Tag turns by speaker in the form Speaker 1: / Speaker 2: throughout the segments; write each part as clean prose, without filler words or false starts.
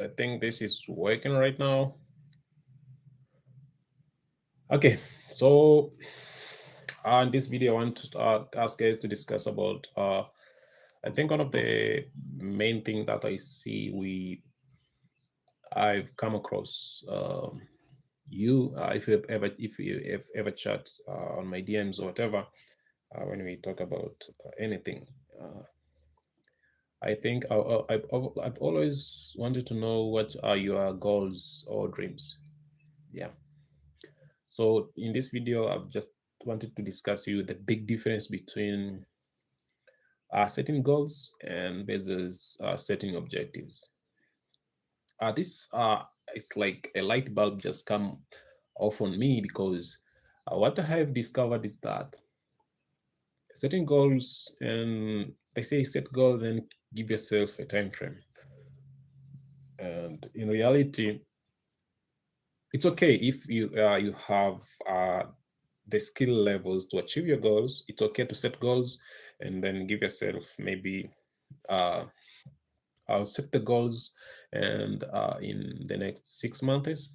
Speaker 1: I think this is working right now. Okay, so in this video, I want to ask guys to discuss about. I think one of the main thing that I see I've come across you if you have ever chat on my DMs or whatever when we talk about anything. Uh, I think I've always wanted to know what are your goals or dreams. Yeah. So in this video, I've just wanted to discuss you the big difference between setting goals and versus setting objectives. This it's like a light bulb just come off on me because what I have discovered is that setting goals, and they say set goal, then give yourself a time frame. And in reality, it's okay if you have the skill levels to achieve your goals. It's okay to set goals and then give yourself maybe uh, I'll set the goals, and in the next 6 months,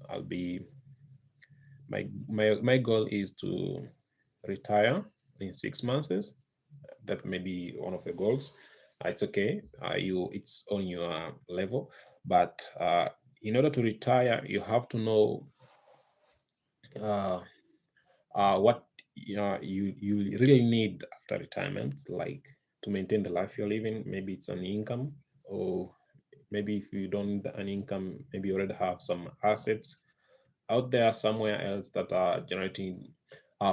Speaker 1: I'll be my goal is to retire in 6 months. That may be one of the goals. It's okay. It's on your level, but in order to retire, you have to know uh, what you really need after retirement, like to maintain the life you're living. Maybe it's an income, or maybe if you don't need an income, maybe you already have some assets out there somewhere else that are generating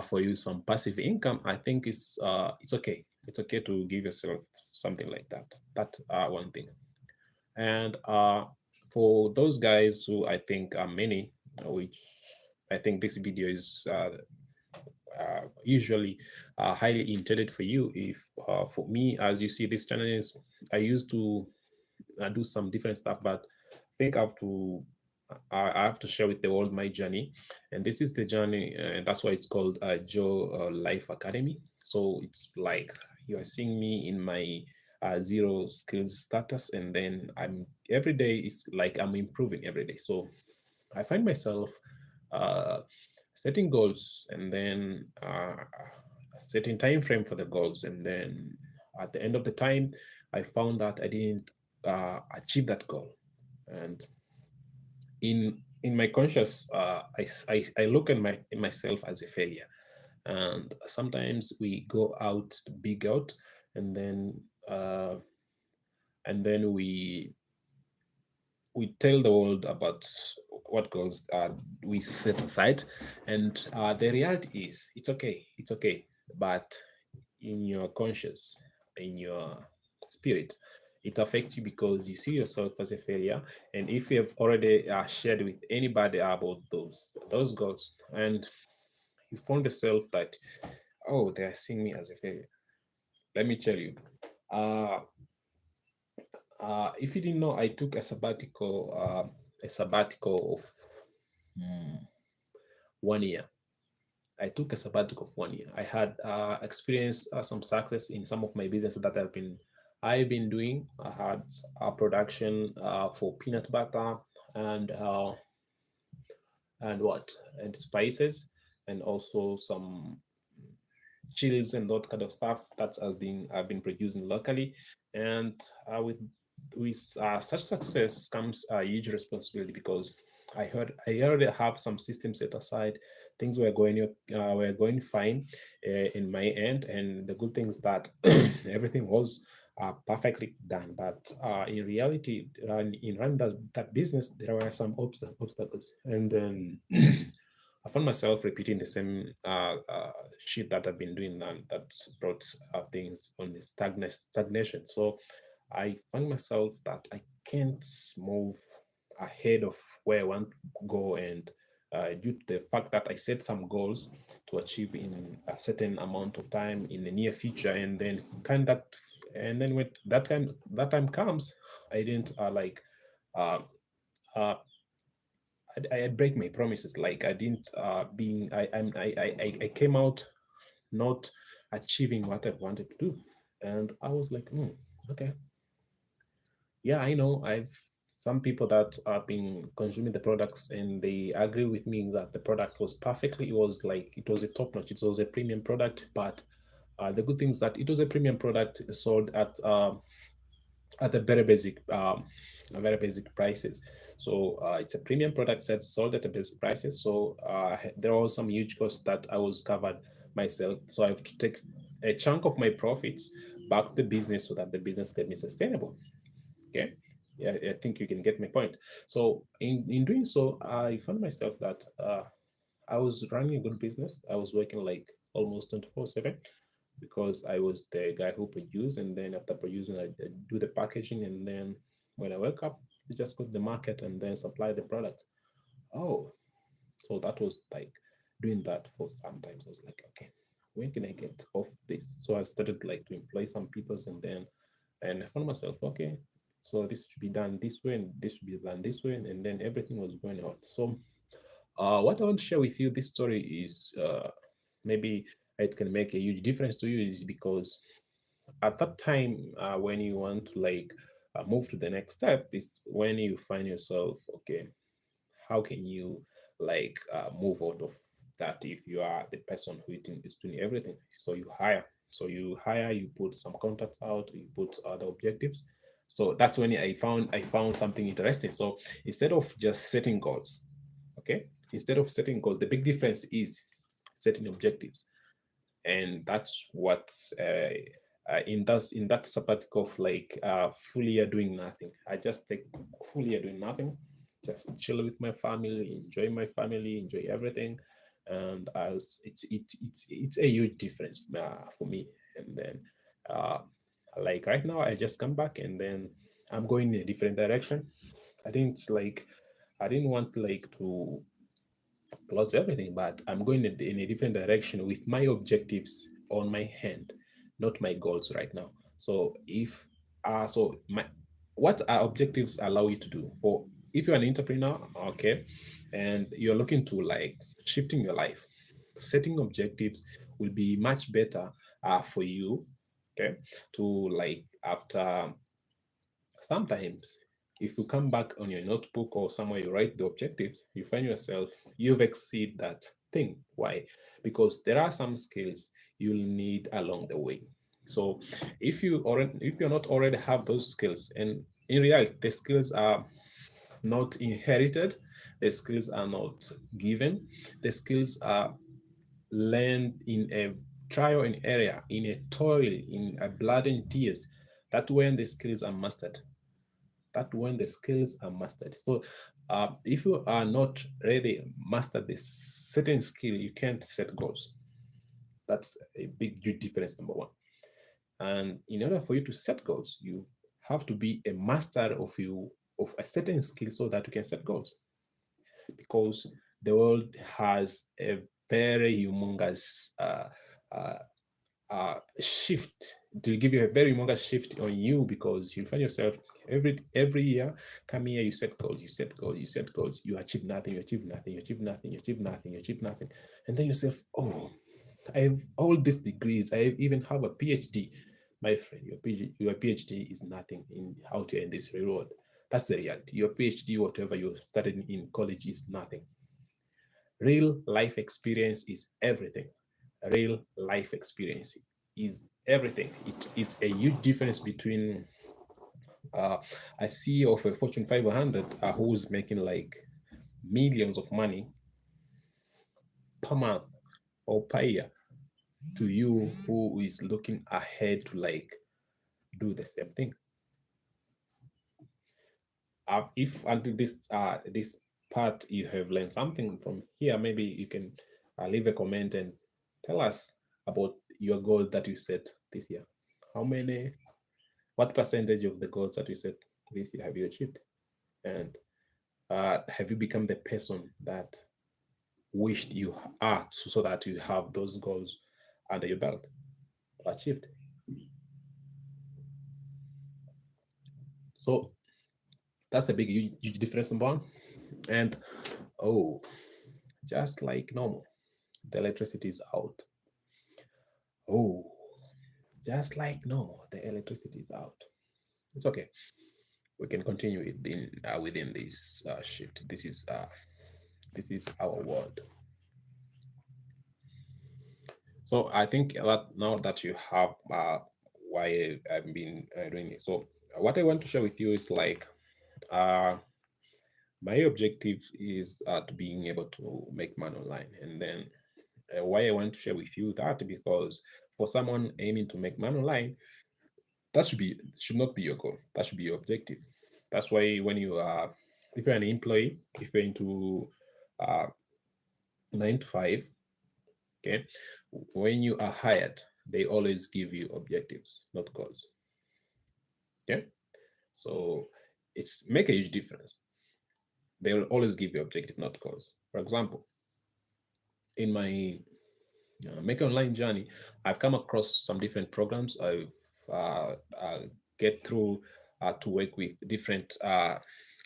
Speaker 1: for you some passive income. I think it's okay. It's okay to give yourself something like that. That one thing. And for those guys who I think are many, which I think this video is usually highly intended for you. If for me, as you see, this channel is I used to do some different stuff, but I think I have to share with the world my journey, and this is the journey, and that's why it's called Joe Life Academy. So it's like you are seeing me in my zero skills status, and then I'm every day is like I'm improving every day. So I find myself uh, setting goals, and then setting time frame for the goals, and then at the end of the time, I found that I didn't achieve that goal, and in my conscious, I look at myself as a failure, and sometimes we go out big out, and then uh, we tell the world about what goals we set aside, and the reality is it's okay, but in your conscious, in your spirit, it affects you because you see yourself as a failure. And if you have already shared with anybody about those goals, and you found yourself that, oh, they are seeing me as a failure, let me tell you, uh, if you didn't know, I took a sabbatical of mm, 1 year. I took a sabbatical of 1 year. I had experienced some success in some of my businesses that I've been doing. I had a production for peanut butter and what and spices, and also some chilies and that kind of stuff that I've been producing locally. And with such success comes a huge responsibility, because I already have some systems set aside. Things were going fine in my end, and the good thing is that everything was perfectly done. But in reality, in running that business, there were some obstacles, and then I found myself repeating the same shit that I've been doing, and that brought things on the stagnation. So I found myself that I can't move ahead of where I want to go, and due to the fact that I set some goals to achieve in a certain amount of time in the near future, and then when that time comes, I didn't uh, uh, I break my promises. Like I didn't being I came out not achieving what I wanted to do, and I was like, okay, yeah, I know I've some people that have been consuming the products and they agree with me that the product was perfectly, it was like, it was a top notch, it was a premium product. But the good thing is that it was a premium product sold at a very basic prices. So it's a premium product that's sold at a basic prices. So there are some huge costs that I was covered myself. So I have to take a chunk of my profits back to the business so that the business can be sustainable. Okay. Yeah, I think you can get my point. So in doing so, I found myself that I was running a good business. I was working like almost 24/7 because I was the guy who produced, and then after producing, I do the packaging, and then when I wake up, I just go to the market and then supply the product. Oh, so that was like doing that for sometimes. I was like, okay, when can I get off this? So I started like to employ some people, and I found myself, okay, so this should be done this way, and this should be done this way, and then everything was going on. So what I want to share with you this story is maybe it can make a huge difference to you, is because at that time when you want to like move to the next step is when you find yourself, okay, how can you like move out of that if you are the person who is doing everything. So you hire, you put some contacts out, you put other objectives. So that's when I found something interesting. So instead of just setting goals, okay, instead of setting goals, the big difference is setting objectives. And that's what in that sabbatical of like full year doing nothing, I just take full year doing nothing, just chill with my family, enjoy everything. And it's a huge difference for me. And then uh, like right now I just come back, and then I'm going in a different direction. I didn't want like to plus everything, but I'm going in a different direction with my objectives on my hand, not my goals right now. So if so my what our objectives allow you to do for, if you're an entrepreneur, okay, and you're looking to like shifting your life, setting objectives will be much better for you, okay, to like after sometimes, if you come back on your notebook or somewhere you write the objectives, you find yourself you've exceeded that thing. Why? Because there are some skills you'll need along the way. So if you're not already have those skills, and in reality the skills are not inherited, the skills are not given, the skills are learned in a trial and error, in a toil, in a blood and tears. That when the skills are mastered, So, if you are not ready master this certain skill, you can't set goals. That's a big huge difference. Number one, and in order for you to set goals, you have to be a master of a certain skill so that you can set goals. Because the world has a very humongous uh, shift. It will give you a very humongous shift on you, because you'll find yourself every year come here, you set goals, you achieve nothing, you achieve nothing, and then yourself, oh, I have all these degrees, I even have a PhD. My friend, your PhD is nothing in out here in this real world. That's the reality. Your PhD, whatever you studied in college, is nothing. Real life experience is everything. Real life experience is everything. It is a huge difference between uh, a CEO of a Fortune 500 who's making like millions of money per month or per year, to you who is looking ahead to like do the same thing. If until this part you have learned something from here, maybe you can leave a comment and tell us about your goal that you set this year. How many, what percentage of the goals that you set this year have you achieved? And have you become the person that wished you are, so that you have those goals under your belt achieved? So that's a big huge difference, number one. And oh, just like normal, the electricity is out. Oh, just like normal, the electricity is out. It's okay. we can continue within this shift. This is our world. So I think that now that you have why I've been doing it. So what I want to share with you is like uh, my objective is to being able to make money online, and then why I want to share with you that because for someone aiming to make money online, that should not be your goal. That should be your objective. That's why when you are if you're an employee, if you're into uh, 9 to 5, okay, when you are hired, they always give you objectives, not goals. Okay, so it's make a huge difference. They will always give you objective, not goals. For example, in my make online journey, I've come across some different programs. I've get through to work with different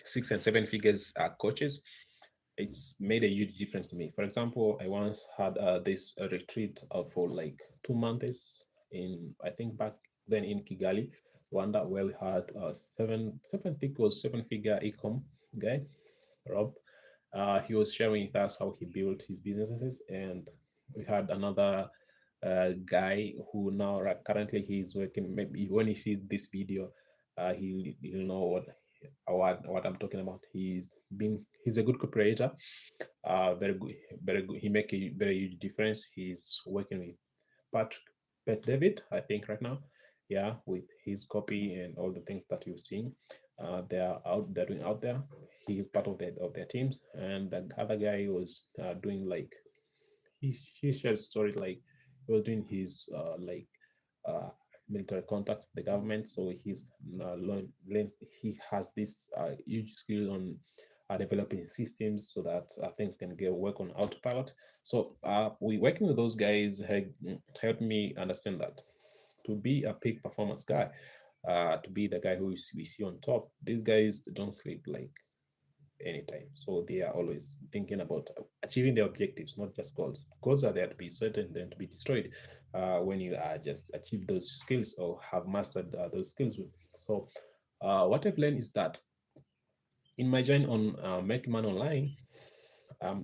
Speaker 1: 6 and 7 figures coaches. It's made a huge difference to me. For example, I once had this retreat for like 2 months in, I think back then in Kigali, Rwanda, where we had seven, I think it was 7 figure ecom guy, Rob. He was sharing with us how he built his businesses, and we had another guy who now currently he's working. Maybe when he sees this video, he'll know what I'm talking about. He's a good cooperator, very good, very good. He make a very huge difference. He's working with Patrick Pet David, I think right now, yeah, with his copy and all the things that you've seen. They're doing out there. He's part of their teams, and the other guy was doing like he shared story like he was doing his uh, military contacts with the government. So he has this huge skill on developing systems so that things can get work on autopilot. So we working with those guys helped me understand that to be a peak performance guy, to be the guy who we see on top, these guys don't sleep like anytime. So they are always thinking about achieving their objectives, not just goals. Goals are there to be certain, then to be destroyed when you just achieve those skills or have mastered those skills. So what I've learned is that in my journey on making money online,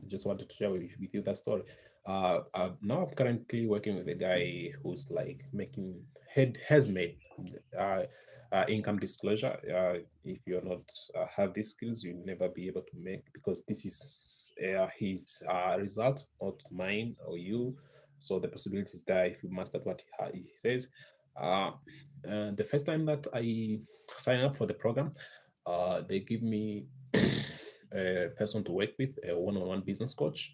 Speaker 1: just wanted to share with you that story. Now I'm currently working with a guy who's like making head has made uh, income disclosure. If you're not have these skills, you'll never be able to make because this is his result, not mine or you. So the possibilities there if you mastered what he says. Uh, the first time that I sign up for the program, they give me a person to work with, a one-on-one business coach.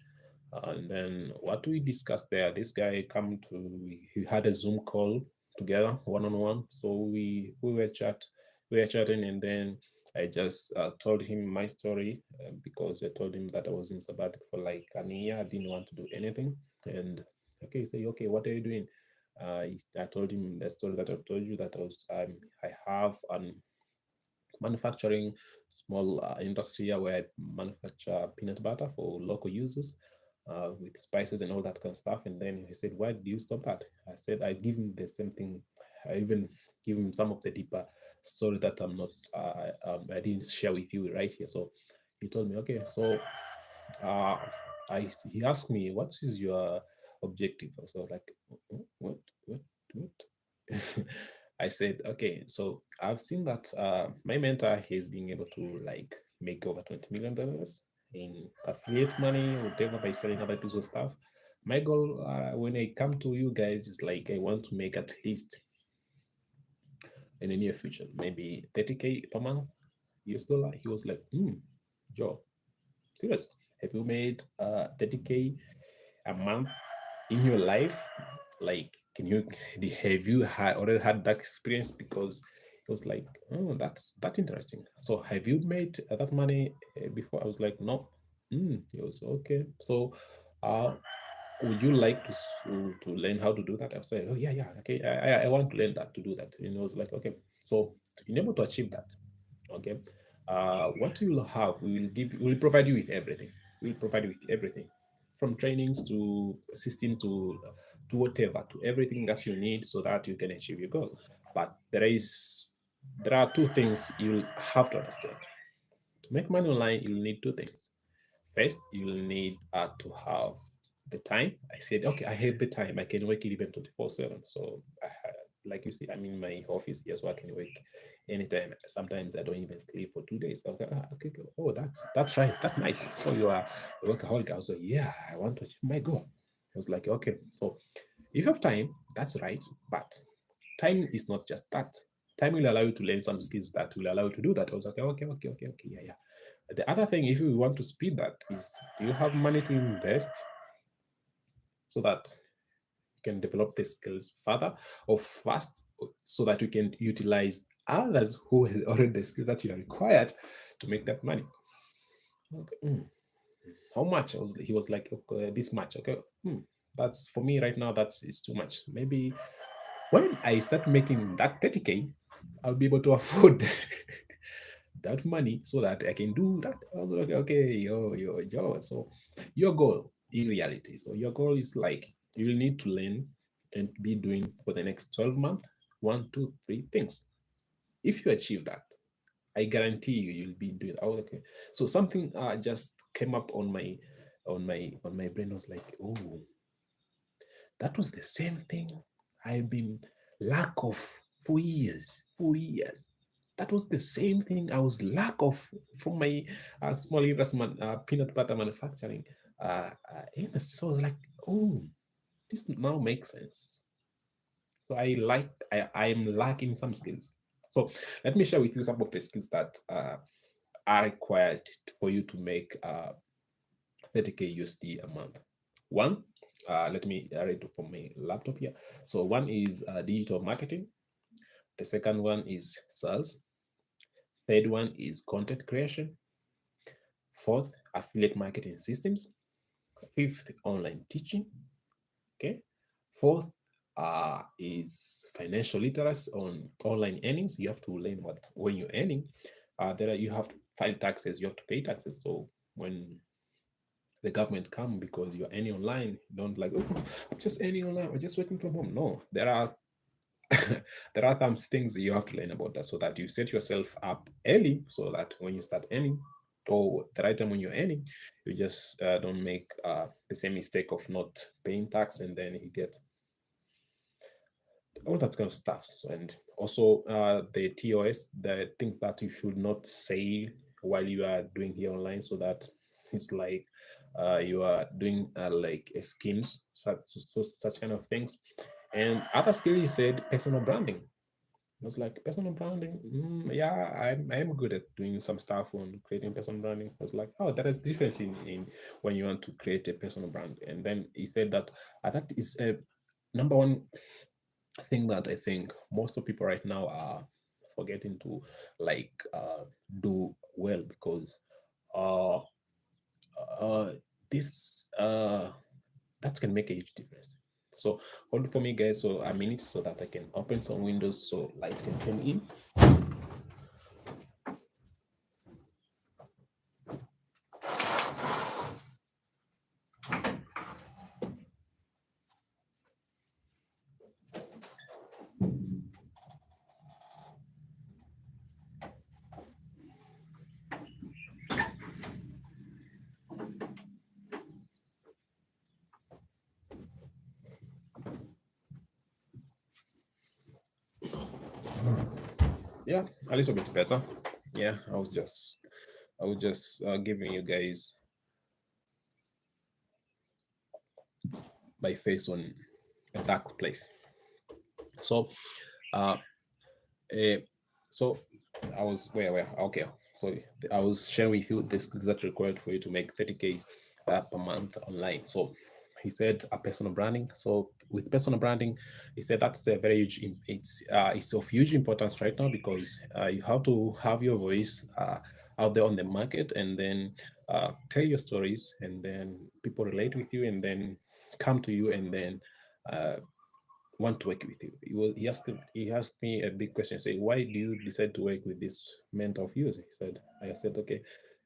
Speaker 1: And then what we discussed there, this guy come to, he had a Zoom call together, one-on-one. So we were chatting, and then I just told him my story because I told him that I was in sabbatical for like an year. I didn't want to do anything, and okay, he said, okay, what are you doing? I told him the story that I've told you that I have an manufacturing small industry here where I manufacture peanut butter for local users with spices and all that kind of stuff. And then he said, "Why did you stop that?" I said, "I give him the same thing. I even give him some of the deeper story that I didn't share with you right here." So he told me, "Okay, so uh, he asked me, what is your objective?" So I was like, what? I said, okay, so I've seen that my mentor is being able to like make over $20 million in affiliate money, whatever, by selling other people's stuff. My goal when I come to you guys is like I want to make at least in the near future, maybe 30K per month, US dollar. He was like, Joe, serious? Have you made 30K a month in your life? Like, can you have you already had that experience? Because it was like, oh, that's interesting. So have you made that money before? I was like, no. It was okay. So uh would you like to learn how to do that? I said, oh yeah, yeah, okay. I want to learn that to do that. And I was like, okay. So in able to achieve that, okay, what you will have, we will provide you with everything. We'll provide you with everything, from trainings to assisting to whatever, to everything that you need so that you can achieve your goal. But there is there are two things you'll have to understand. To make money online, you'll need two things. First, you'll need to have the time. I said, okay, I have the time. I can work it even 24/7. So, like you see, I'm in my office. Yes, so I can work anytime. Sometimes I don't even sleep for 2 days. Okay, okay, okay. Oh, that's right. That's nice. So you are a workaholic. I was like, yeah, I want to achieve my goal. I was like, okay, so if you have time, that's right. But time is not just that. Time will allow you to learn some skills that will allow you to do that. I was like, okay, okay, okay, okay, yeah, yeah. The other thing, if you want to speed that, is do you have money to invest so that you can develop the skills further or fast so that you can utilize others who has already the skill that you are required to make that money? Okay. How much? He was like, okay, this much. Okay. That's for me right now. That's is too much. Maybe when I start making that 30K, I'll be able to afford that money so that I can do that. I was like, okay, yo. So your goal in reality, so your goal is like you'll need to learn and be doing for the next 12 months, one, two, three things. If you achieve that, I guarantee you you'll be doing. Oh, okay. So something just came up on my brain. I was like, oh, that was the same thing I've been lack of for years, 4 years. That was the same thing I was lack of from my small investment peanut butter manufacturing industry. So I was like, oh, this now makes sense. So I'm lacking some skills. So let me share with you some of the skills that are required for you to make 30K USD a month. One, let me read from my laptop here. So one is digital marketing. The second one is sales. Third one is content creation. Fourth, affiliate marketing systems. Fifth, online teaching. Okay. Fourth is financial literacy on online earnings. You have to learn what when you're earning. You have to file taxes. You have to pay taxes. So when the government come because you're earning online, don't like, oh, I'm just earning online. I'm just working from home. No, there are there are some things that you have to learn about that so that you set yourself up early so that when you start earning or the right time when you're earning, you just don't make the same mistake of not paying tax and then you get all that kind of stuff. So, and also the TOS, the things that you should not say while you are doing here online, so that it's like you are doing like schemes, such kind of things. And other skill he said personal branding. I was like, personal branding, yeah, I'm good at doing some stuff on creating personal branding. I was like, oh, there is difference in when you want to create a personal brand. And then he said that that is a number one thing that I think most of people right now are forgetting to like do well because uh, uh, this that can make a huge difference. So hold for me, guys, so a minute so that I can open some windows so light can come in. Yeah, a little bit better. Yeah, I was just giving you guys my face on a dark place. So uh, uh so I was where okay. So I was sharing with you the skills that are required for you to make 30K per month online. So he said a personal branding. So with personal branding, he said that's a very huge. It's of huge importance right now because you have to have your voice out there on the market, and then tell your stories, and then people relate with you, and then come to you, and then uh, want to work with you. He asked me a big question. Say, why do you decide to work with this mentor of yours? He said, I said, okay,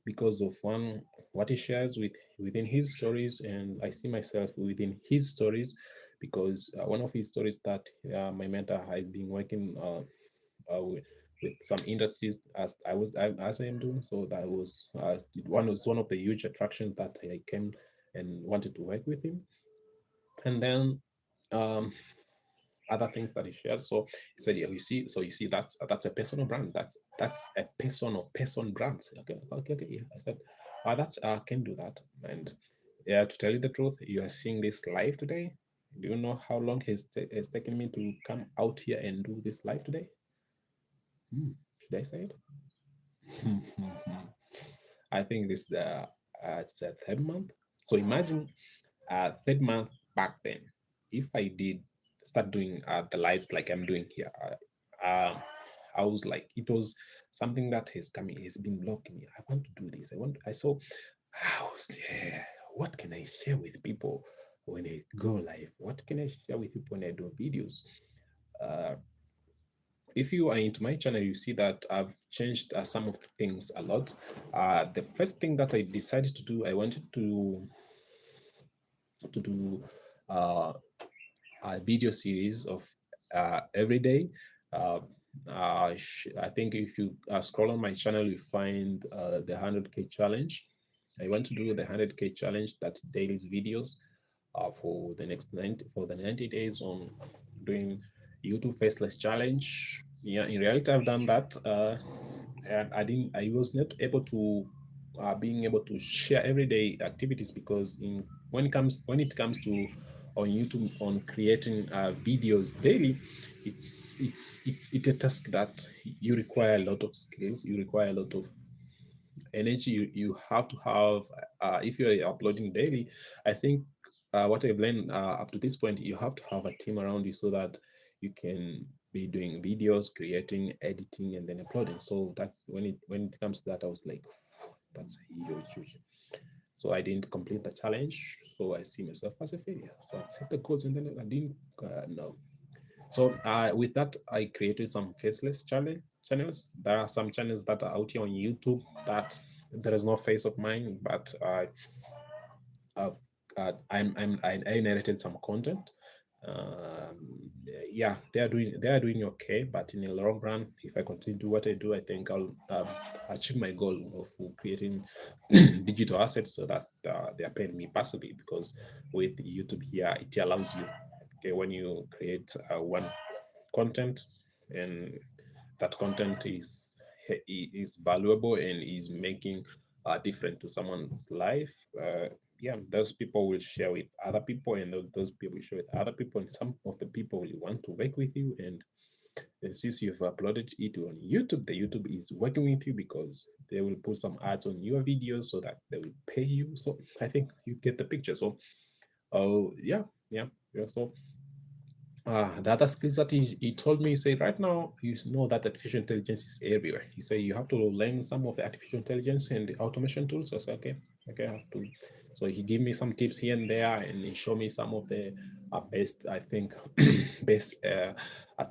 Speaker 1: because of one what he shares within his stories, and I see myself within his stories, because one of his stories that my mentor has been working with. with some industries as I am doing. So that was one of the huge attractions that I came and wanted to work with him. And then um, other things that he shared. So he said, "Yeah, you see, so you see, that's a personal brand. That's a personal person brand." Okay, okay, okay. Yeah, I said, "That's I can do that." And yeah, to tell you the truth, you are seeing this live today. Do you know how long it's taken me to come out here and do this live today? Hmm, should I say it? I think this it's a third month. So imagine third month back then, if I did start doing the lives like I'm doing here, I was like, it was something that has come, has been blocking me. I want to do this. I saw, I was, yeah, what can I share with people when I go live? What can I share with people when I do videos? Uh, if you are into my channel, you see that I've changed some of the things a lot. The first thing that I decided to do, I wanted to do uh, a video series of every day. Uh, I think if you scroll on my channel, you find the 100K challenge. I want to do the 100K challenge, that daily videos for the next 90 days on doing YouTube faceless challenge. Yeah, in reality, I've done that, and I was not able to being able to share everyday activities because when it comes to on YouTube on creating videos daily, it's a task that you require a lot of skills, you require a lot of energy. You have to have if you're uploading daily, I think what I've learned up to this point, you have to have a team around you so that you can be doing videos, creating, editing, and then uploading. So that's when it comes to that, I was like, that's a huge. So I didn't complete the challenge. So I see myself as a failure. So I set the goals and then I didn't know. So with that, I created some faceless channels. There are some channels that are out here on YouTube that there is no face of mine, but uh, I narrated some content. Yeah, they are doing okay, but in the long run, if I continue to do what I do, I think I'll achieve my goal of creating digital assets so that they are paying me passively. Because with YouTube here, it allows you, okay, when you create one content and that content is valuable and is making a difference to someone's life, yeah, those people will share with other people, and those people will share with other people, and some of the people will want to work with you. And since you've uploaded it on YouTube, the YouTube is working with you because they will put some ads on your videos so that they will pay you. So I think you get the picture. So oh yeah, yeah. So the other skills that he told me, he said, right now, you know that artificial intelligence is everywhere. He said, you have to learn some of the artificial intelligence and the automation tools. I said, okay, I have to. So he gave me some tips here and there, and he showed me some of the best, I think, best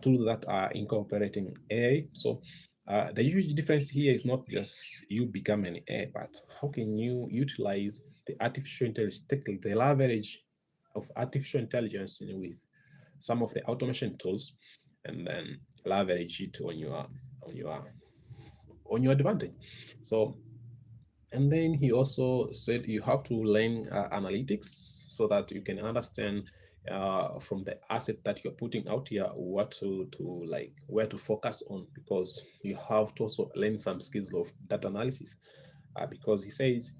Speaker 1: tools that are incorporating AI. So the huge difference here is not just you become an AI, but how can you utilize the artificial intelligence, take the leverage of artificial intelligence with some of the automation tools, and then leverage it on your on your advantage. So, and then he also said you have to learn analytics so that you can understand from the asset that you're putting out here what to like, where to focus on, because you have to also learn some skills of data analysis. Because he says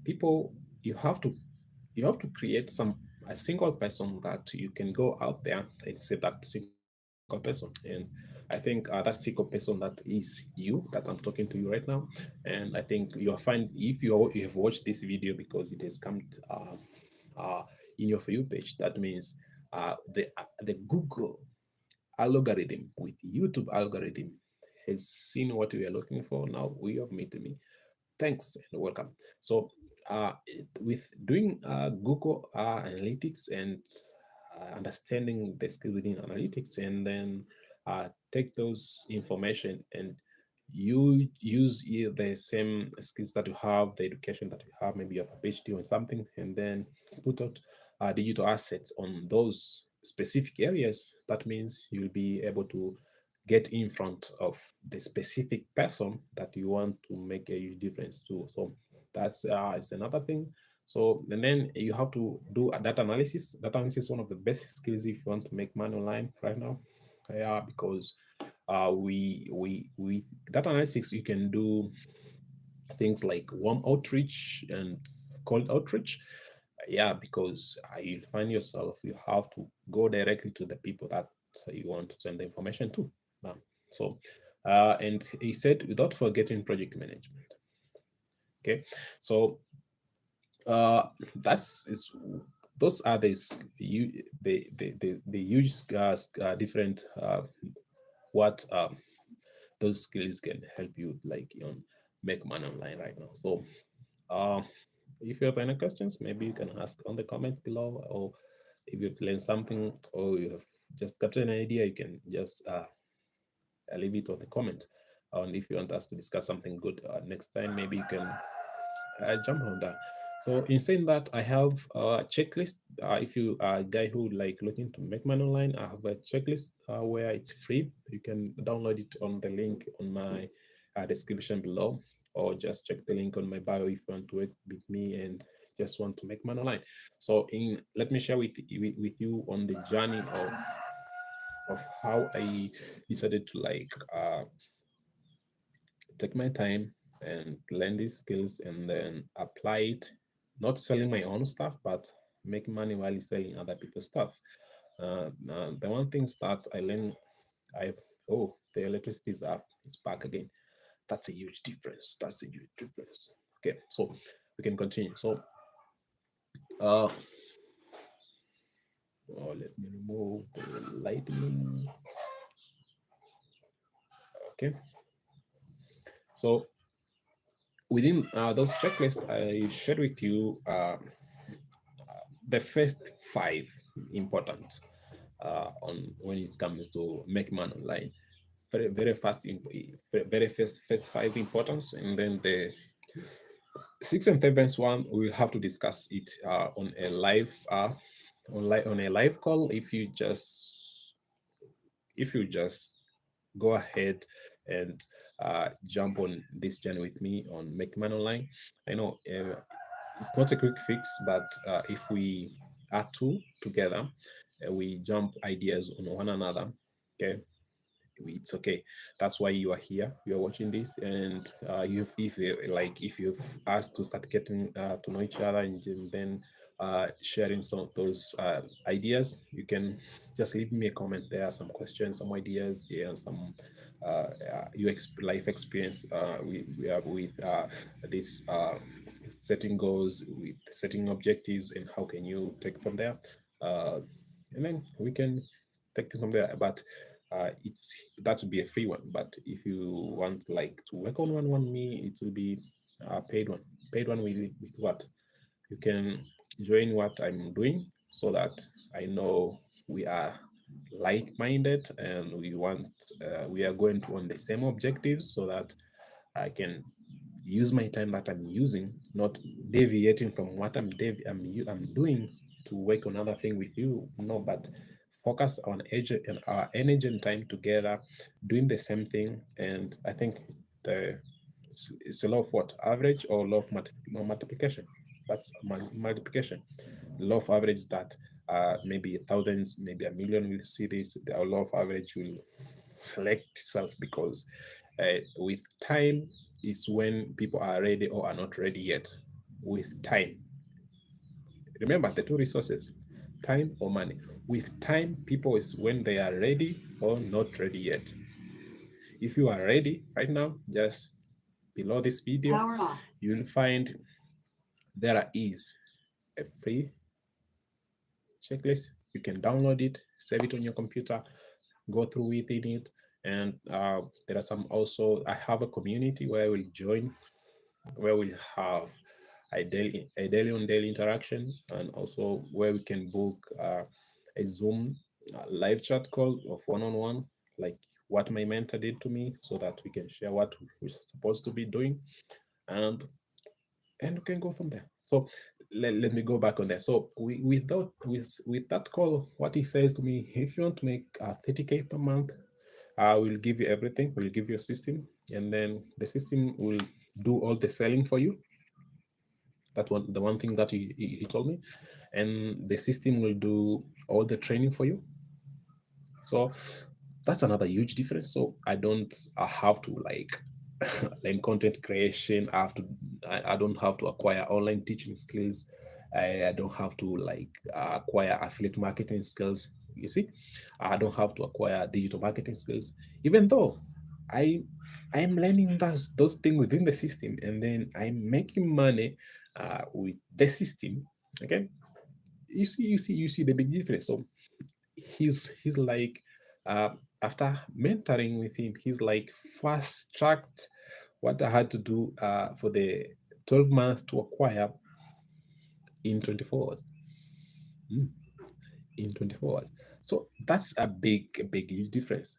Speaker 1: people, you have to create some a single person that you can go out there and say that single person. And I think that single person that is you, that I'm talking to you right now. And I think you'll find, if you have watched this video because it has come uh, in your for you page, that means the Google algorithm with YouTube algorithm has seen what we are looking for. Now we have met me. Thanks and welcome. So, with doing Google Analytics and understanding the skill within analytics, and then take those information and you use the same skills that you have, the education that you have, maybe you have a PhD or something, and then put out digital assets on those specific areas. That means you'll be able to get in front of the specific person that you want to make a huge difference to. So that's is another thing. So and then you have to do a data analysis. Data analysis is one of the best skills if you want to make money online right now. Yeah, because we data analytics, you can do things like warm outreach and cold outreach. Yeah, because you find yourself, you have to go directly to the people that you want to send the information to. So and he said without forgetting project management. Okay, so uh that's is those are the huge different what those skills can help you like make money online right now. So uh, if you have any questions, maybe you can ask on the comment below, or if you've learned something or you have just got an idea, you can just leave it on the comment. And if you want us to discuss something good next time, maybe you can jump on that. So in saying that, I have a checklist. If you are a guy who like looking to make money online, I have a checklist where it's free. You can download it on the link on my description below, or just check the link on my bio if you want to work with me and just want to make money online. So in let me share with you on the journey of how I decided to like take my time and learn these skills and then apply it, not selling my own stuff, but making money while selling other people's stuff. The one thing that I learned, I oh, the electricity is up, it's back again. That's a huge difference. That's a huge difference. Okay, so we can continue. So, uh, let me remove the lighting. Okay, so within those checklists, I shared with you the first five important on when it comes to make money online. Very fast, very first five importance, and then the sixth and seventh one we'll have to discuss it on a live on a live call. If you just go ahead and jump on this journey with me on Make Man Online. I know it's not a quick fix, but if we are two together, we jump ideas on one another. Okay, it's okay. That's why you are here. You are watching this, and if you've asked to start getting to know each other, and then sharing some of those ideas, you can just leave me a comment there, some questions, some ideas, yeah, some life experience with this setting goals, with setting objectives, and how can you take from there, uh, and then we can take it from there. But it's that would be a free one. But if you want like to work on one me, it will be a paid one. Paid one with what? You can join what I'm doing so that I know we are like-minded and we are going to on the same objectives, so that I can use my time that I'm using, not deviating from what I'm doing to work on another thing with you. No, but focus on and our energy and time together, doing the same thing. And I think the it's a law of what? Average or law of multiplication. That's multiplication. Law of average is that maybe thousands, maybe a million will see this. The law of average will select itself, because with time is when people are ready or are not ready yet. With time, remember the two resources, time or money. With time, people is when they are ready or not ready yet. If you are ready right now, just below this video, you'll find there is a free checklist. You can download it, save it on your computer, go through within it. And there are some also, I have a community where I will join, where we'll have a daily on daily interaction, and also where we can book a Zoom live chat call of one-on-one, like what my mentor did to me, so that we can share what we're supposed to be doing, and we can go from there. So let me go back on that. So with that call, what he says to me, if you want to make 30K per month, We'll give you everything. We'll give you a system, and then the system will do all the selling for you. That's the one thing that he told me, and the system will do all the training for you. So that's another huge difference. So I don't have to like learn content creation. I don't have to acquire online teaching skills. I don't have to like acquire affiliate marketing skills. You see, I don't have to acquire digital marketing skills, even though I I am learning those things within the system, and then I'm making money with the system. Okay, you see the big difference. So he's like uh, after mentoring with him, he's like fast tracked what I had to do for the 12 months to acquire in 24 hours. Mm, in 24 hours. So that's a big huge difference.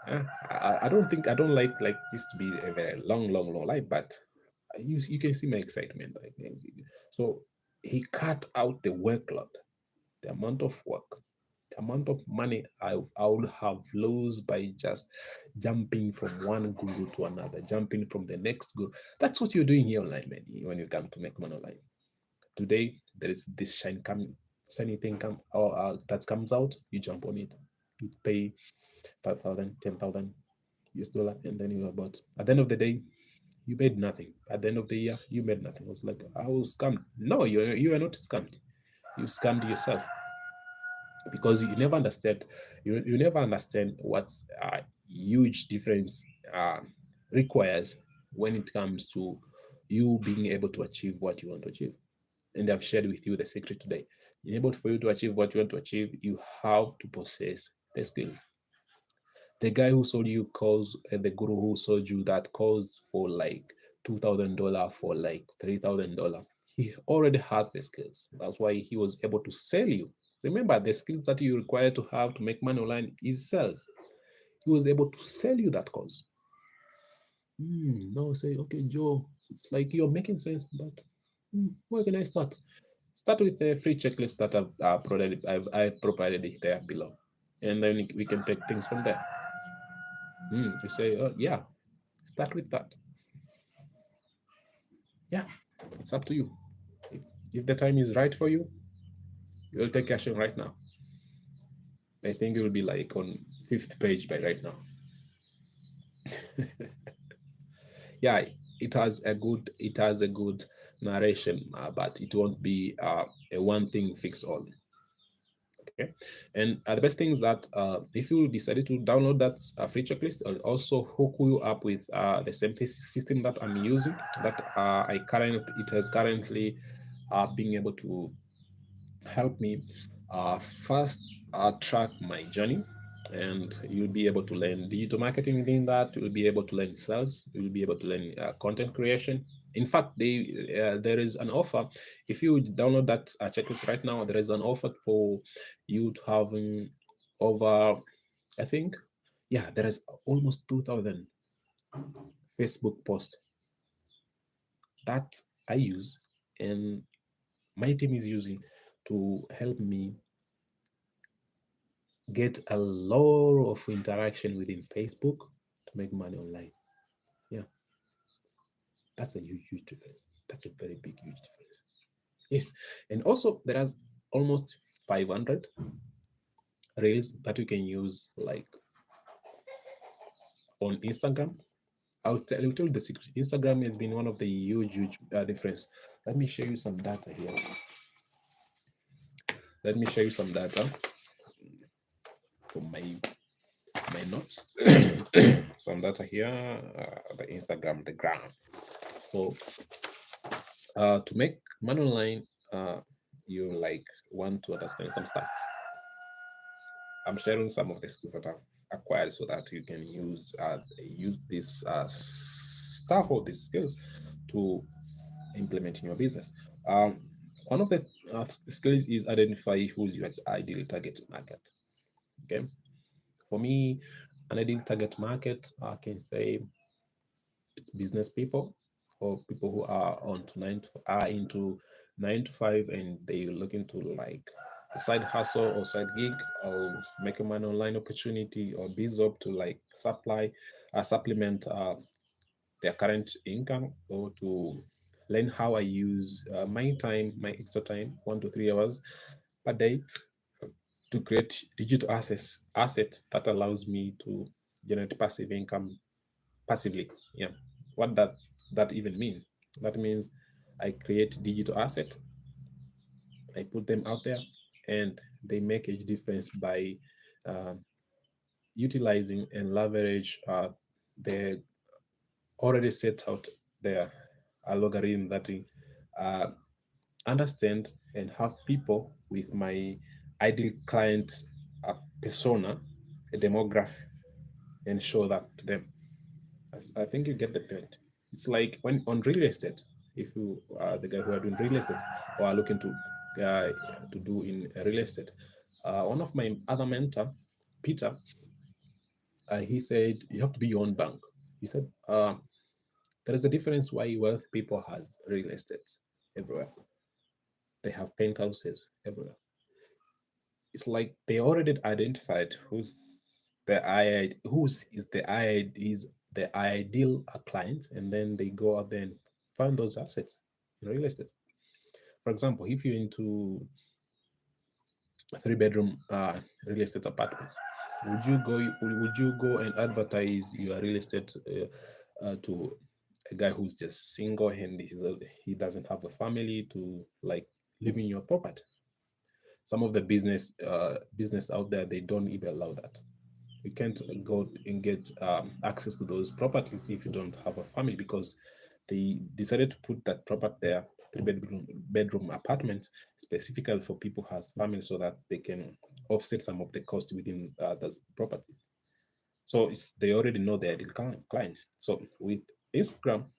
Speaker 1: I don't think, I don't like this to be a very long life, but you can see my excitement. Like, so he cut out the workload, the amount of work, the amount of money I would have lost by just jumping from one guru to another, jumping from the next guru. That's what you're doing here online, man. When you come to make money online today, there is this shiny thing that comes out. You jump on it, you pay 5,000, 10,000 US dollar, and then you're about. At the end of the day, you made nothing. At the end of the year, you made nothing. I was like, I was scammed. No, you are not scammed. You scammed yourself because you never understand. You never understand what's huge difference uh, requires when it comes to you being able to achieve what you want to achieve. And I've shared with you the secret today. In able for you to achieve what you want to achieve, you have to possess the skills. The guy who sold you calls, the guru who sold you that calls for like $2,000 for like $3,000. He already has the skills. That's why he was able to sell you. Remember, the skills that you require to have to make money online is sales. He was able to sell you that course. Now say, okay, Joe, it's like you're making sense, but where can I start? Start with the free checklist that I've provided it there below, and then we can take things from there. You say, oh yeah, start with that. Yeah, it's up to you. If, if the time is right for you, you'll take action right now. I think you'll be like on fifth page by right now. Yeah, it has a good narration, but it won't be a one thing fix all. Okay, and the best thing is that if you decided to download that free checklist, I'll also hook you up with the same system that I'm using, that it has currently being able to help me first track my journey, and you'll be able to learn digital marketing within that. You'll be able to learn sales. You'll be able to learn content creation. In fact, there is an offer. If you download that checklist right now, there is an offer for you to having over, I think, yeah, there is almost 2,000 Facebook posts that I use and my team is using to help me get a lot of interaction within Facebook to make money online. Yeah, that's a huge difference. That's a very big, huge difference. Yes, and also there is almost 500 reels that you can use, like on Instagram. I'll tell you the secret. Instagram has been one of the huge difference. Let me show you some data here. Let me show you some data from my notes. Some data here, the Instagram, the gram. So to make money online, you like want to understand some stuff. I'm sharing some of the skills that I've acquired so that you can use this stuff or these skills to implement in your business. Um, One of the skills is identify who's your ideal target market. Okay, for me, an ideal target market, I can say it's business people or people who are into 9 to 5 and they're looking to like a side hustle or side gig, or make an online opportunity or biz up to like supplement their current income, or to learn how I use my time, my extra time, 1 to 3 hours per day, to create digital asset that allows me to generate passive income passively. Yeah. What that even mean? That means I create digital asset, I put them out there, and they make a difference by um, utilizing and leverage the already set out their algorithm that uh, understand and have people with my ideal client persona, a demographic, and show that to them. I think you get the point. It's like when on real estate, if you are the guy who are doing real estate or are looking to do in real estate, one of my other mentor, Peter, he said you have to be your own bank. He said there is a difference why wealth people has real estates everywhere. They have penthouses everywhere. It's like they already identified who's is the ideal client, and then they go out there and find those assets in real estate. For example, if you're into a 3 bedroom real estate apartment, would you go and advertise your real estate to a guy who's just single and he doesn't have a family to like live in your property? Some of the business out there, they don't even allow that. You can't go and get access to those properties if you don't have a family, because they decided to put that property there, 3 bedroom apartment, specifically for people who has families, so that they can offset some of the cost within the property. So they already know their ideal client. So with Instagram,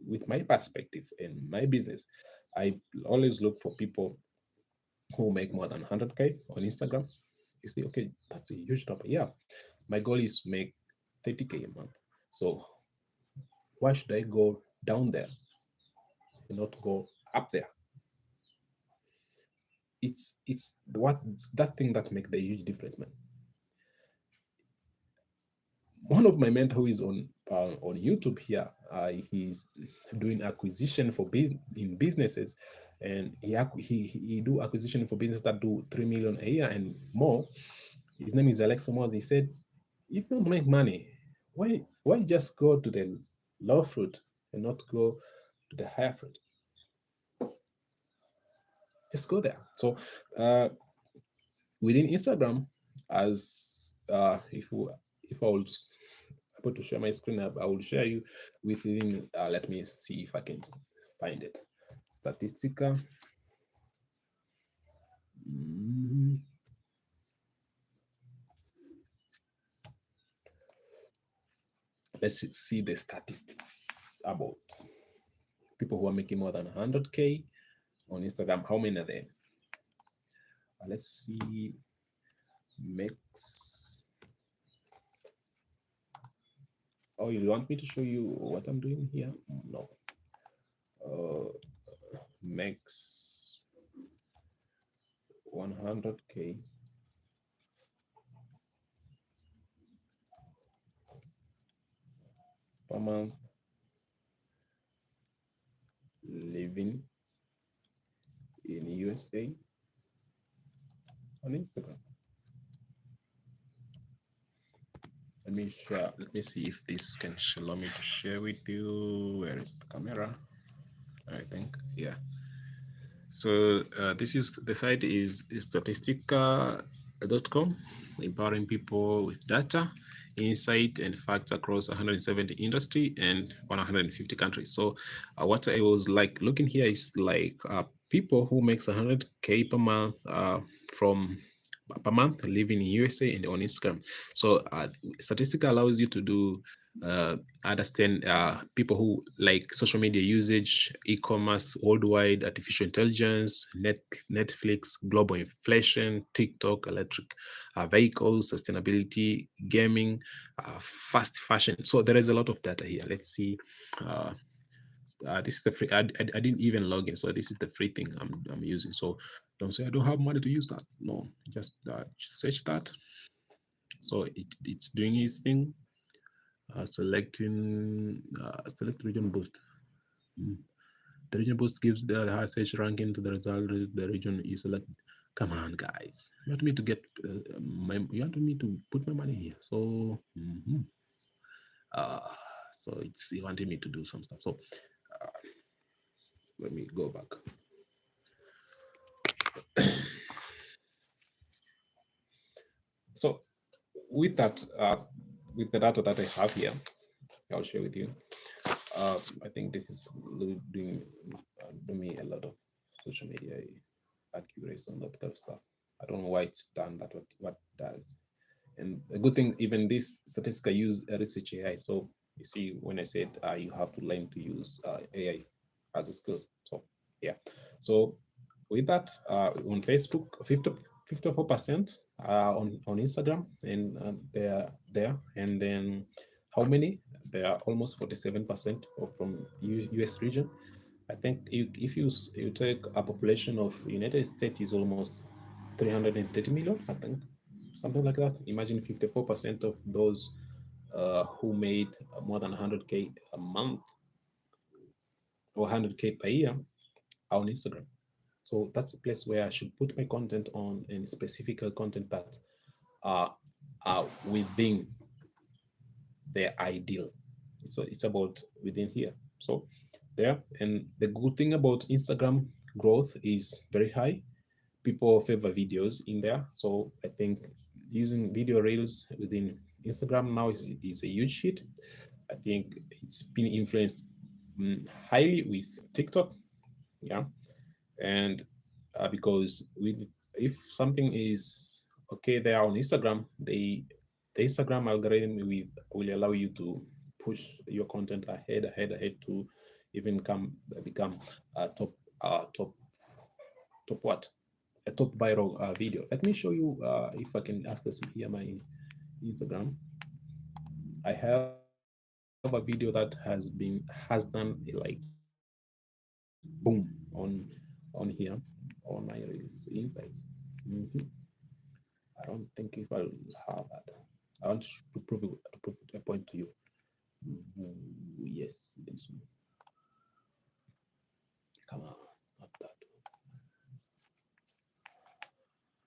Speaker 1: with my perspective and my business, I always look for people who make more than 100K on Instagram. You say, okay, that's a huge number. Yeah, my goal is to make 30K a month. So why should I go down there and not go up there? It's that thing that make the huge difference, man. One of my mentor who is on YouTube here, he's doing acquisition for in businesses, and he do acquisition for business that do 3 million a year and more. His name is Alex Moz. He said, if you don't make money, why just go to the low fruit and not go to the higher fruit? Just go there. So within Instagram, as if I will just able to share my screen, I will share you within. Let me see if I can find it. Statistica. Mm, let's see the statistics about people who are making more than 100K on Instagram. How many are there? Let's see. Max. Oh, you want me to show you what I'm doing here? No. Max 100K. Per month living in USA on Instagram. Let me see if this can allow me to share with you. Where is the camera? I think, yeah. So this is the site is statistica.com, empowering people with data, insight, and facts across 170 industry and 150 countries. So what I was like looking here is like people who makes 100K per month from per month living in USA and on Instagram. So Statistica allows you to do understand people who like social media usage, e-commerce worldwide, artificial intelligence, Netflix, global inflation, TikTok, electric vehicles, sustainability, gaming, fast fashion. So there is a lot of data here. Let's see this is the free. I didn't even log in, so this is the free thing I'm using. So don't say I don't have money to use that. No, just search that. So it's doing its thing. Selecting select region boost. The region boost gives the high search ranking to the result. The region you select. Come on, guys! You want me to get you want me to put my money here. So so it's wanting me to do some stuff. So let me go back. So with that, with the data that I have here, I'll share with you. I think this is doing me a lot of social media accuracy and that kind of stuff. I don't know why it's done that. What it does, and the good thing, even this statistic I use research AI. So you see, when I said you have to learn to use AI as a skill. So yeah. So with that, on Facebook, 54% on Instagram, and they're there. And then how many? There are almost 47% from US region. I think if you take a population of United States is almost 330 million, I think, something like that. Imagine 54% of those who made more than 100K a month or 100K per year are on Instagram. So that's a place where I should put my content on, and specific content that are within their ideal. So it's about within here. So there, and the good thing about Instagram growth is very high. People favor videos in there. So I think using video reels within Instagram now is a huge hit. I think it's been influenced highly with TikTok. Yeah. And because with if something is okay there on Instagram, the Instagram algorithm will allow you to push your content ahead to even become a top what a top viral video. Let me show you if I can access here my Instagram. I have a video that has done like boom on here on my insights. Mhm. I don't think if I'll have that. I want to prove a point to you. Yes, this one. Come on, not that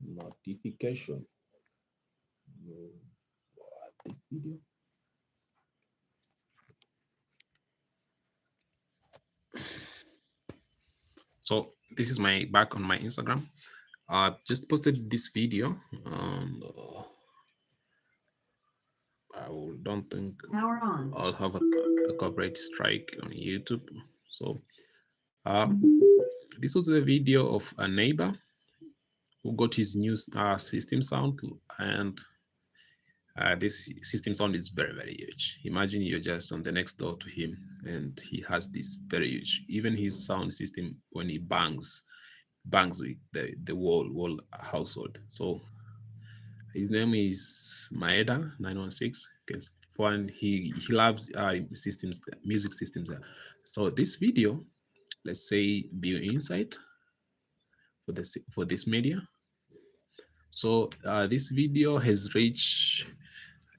Speaker 1: one. Notification. What, this video? So this is my back on my Instagram. I just posted this video. I don't think I'll have a copyright strike on YouTube. So this was a video of a neighbor who got his new system sound, and this system sound is very, very huge. Imagine you're just on the next door to him, and he has this very huge. Even his sound system, when he bangs with the whole household. So his name is Maeda 916. And he loves systems, music systems. So this video, let's say view insight for this media. So this video has reached,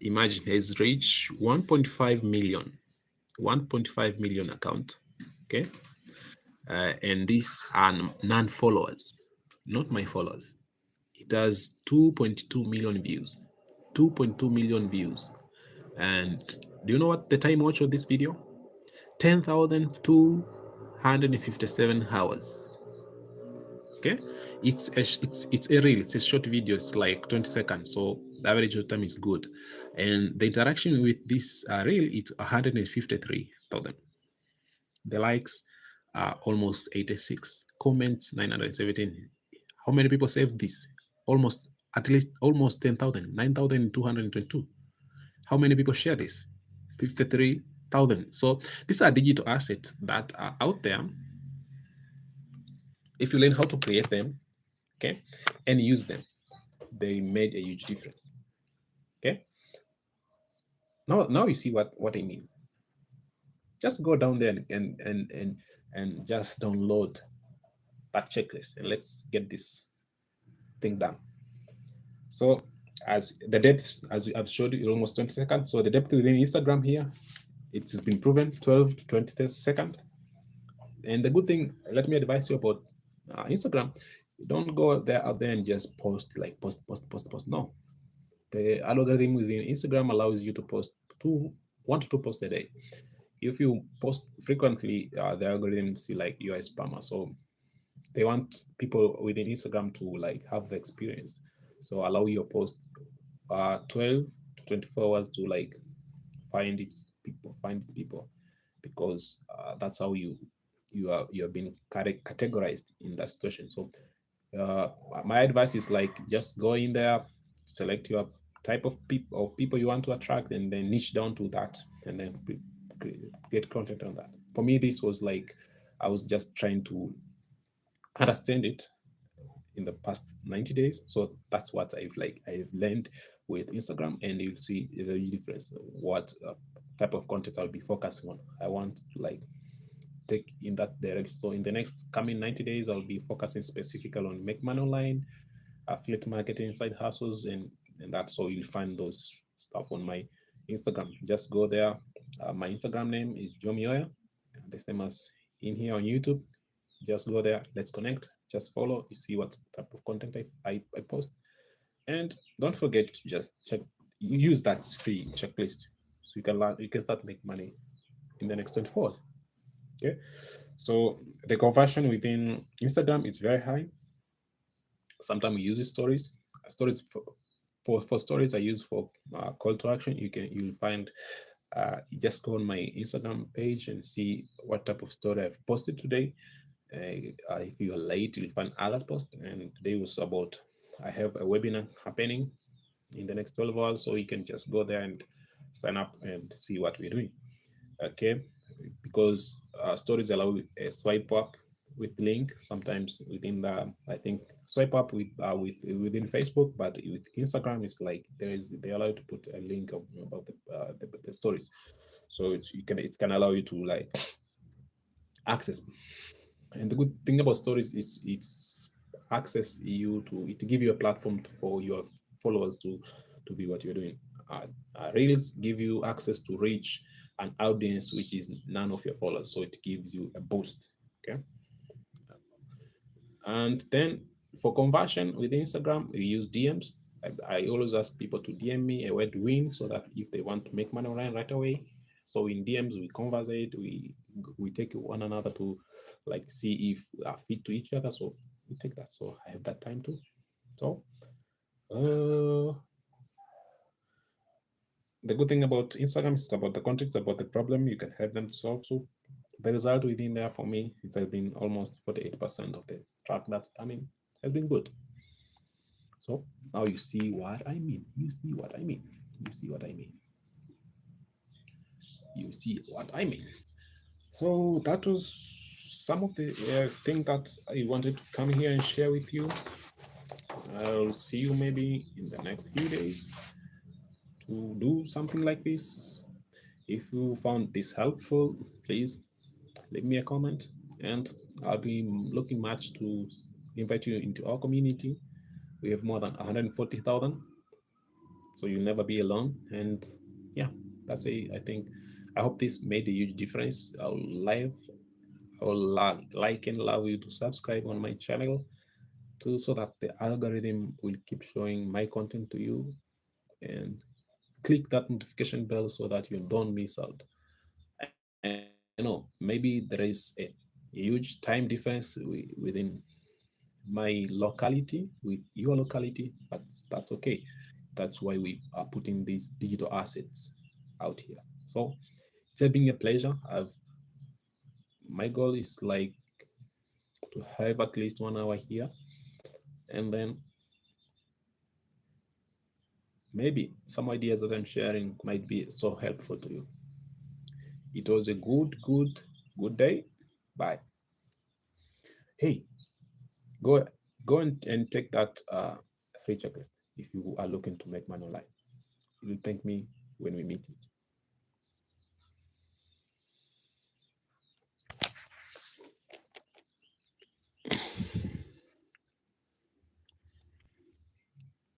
Speaker 1: imagine, has reached 1.5 million, 1.5 million account. Okay, and these are non-followers, not my followers. It has 2.2 million views, 2.2 million views. And do you know what the time watch of this video? 10,257 hours. Okay, it's a reel. It's a short video. It's like 20 seconds, so the average of time is good. And the interaction with this reel, it's 153,000. The likes are almost 86. Comments 917. How many people saved this? Almost 10,000. 9,222. How many people share this? 53,000. So these are digital assets that are out there. If you learn how to create them, okay, and use them, they made a huge difference. Okay. Now you see what I mean. just go down there and just download that checklist and let's get this thing done. So as the depth, as I've showed you, almost 20 seconds. So the depth within Instagram here, it has been proven 12 to 20 seconds. And the good thing, let me advise you about Instagram. You don't go there out there and just post like post. No, the algorithm within Instagram allows you to post 1 to 2 posts a day. If you post frequently, the algorithm see like you are a spammer. So they want people within Instagram to like have the experience. So allow your post 12 to 24 hours to like find its people, because that's how you're being categorized in that situation. So uh, my advice is like just go in there, select your type of people you want to attract, and then niche down to that, and then get content on that. For me, this was like I was just trying to understand it in the past 90 days. So that's what I've learned with Instagram, and you'll see the difference. What type of content I'll be focusing on. I want to like take in that direction. So in the next coming 90 days, I'll be focusing specifically on make money online, affiliate marketing, side hustles, and that's so you'll find those stuff on my Instagram. Just go there. My Instagram name is Jomioya, the same as in here on YouTube. Just go there. Let's connect. Just follow. You see what type of content I post, and don't forget to just use that free checklist so you can start make money in the next 24 hours. Okay. So the conversion within Instagram is very high. Sometimes we use stories. Stories for stories I use for call to action. You'll find you just go on my Instagram page and see what type of story I've posted today. If you're late, you'll find others post. And today was about I have a webinar happening in the next 12 hours, so you can just go there and sign up and see what we're doing. Okay, because stories allow a swipe up with link sometimes within the I think swipe up with within Facebook, but with Instagram it's like they allow you to put a link about the stories, so it can allow you to like access. And the good thing about stories is it's access you to it give you a platform for your followers to be what you're doing. Reels give you access to reach an audience which is none of your followers, so it gives you a boost. Okay, and then for conversion with Instagram, we use DMs. I always ask people to DM me a word win so that if they want to make money online right away. So in DMs, we conversate, we take one another to like see if we are fit to each other. So we take that. So I have that time too. So uh, the good thing about Instagram is about the context, about the problem you can help them to solve. So the result within there for me, it has been almost 48% of the track that's coming has been good. So now you see what I mean. You see what I mean. You see what I mean. You see what I mean. So that was some of the thing that I wanted to come here and share with you. I'll see you maybe in the next few days to do something like this. If you found this helpful, please leave me a comment, and I'll be looking much to invite you into our community. We have more than 140,000, so you'll never be alone. And yeah, that's it. I hope this made a huge difference. I will like and love you to subscribe on my channel too, so that the algorithm will keep showing my content to you, and click that notification bell so that you don't miss out. I know maybe there is a huge time difference within my locality with your locality, but that's okay. That's why we are putting these digital assets out here. So it's been a pleasure. My goal is like to have at least 1 hour here, and then maybe some ideas that I'm sharing might be so helpful to you. It was a good day. Bye. Hey, go and take that free checklist if you are looking to make money online. You'll thank me when we meet it.